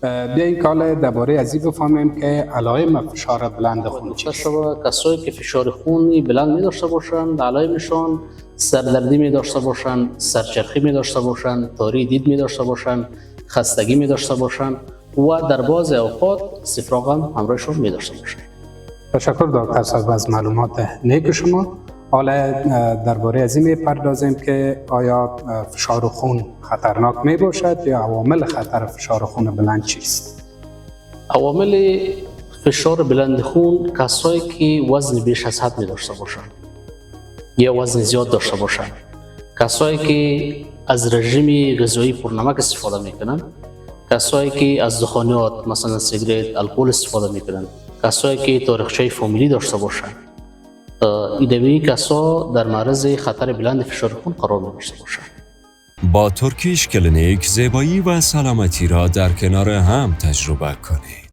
بیاییم که حالا درباره از این بفهمیم که علائم فشار بلند خون چیست. کسایی که فشار خونی بلند می داشته باشند، علائمشان سردردی می داشته باشند، سرچرخی می داشته باشند، تاری دید می داشته باشند، خستگی می داشته باشند و در بعضی اوقات استفراغ هم همراهشون می داشته باشند. تشکر دکتر صاحب از معلومات نیک شما. حالا درباره از این میپردازیم که آیا فشار خون خطرناک می باشد یا عوامل خطر فشار خون بلند چیست؟ عوامل فشار بلند خون کسایی که وزن بیش از حد می داشته باشند یا وزن زیاد داشته باشند، کسایی که از رژیم غذایی پرنمک استفاده میکنند، کسایی که از دخانیات مثلا سیگرت، الکل استفاده میکنند، کسایی که تاریخچه فامیلی داشته باشند، ایدوی کسا در معرض خطر بلند فشار خون قرار داشته باشند. با ترکیش کلینیک زیبایی و سلامتی را در کنار هم تجربه کنید.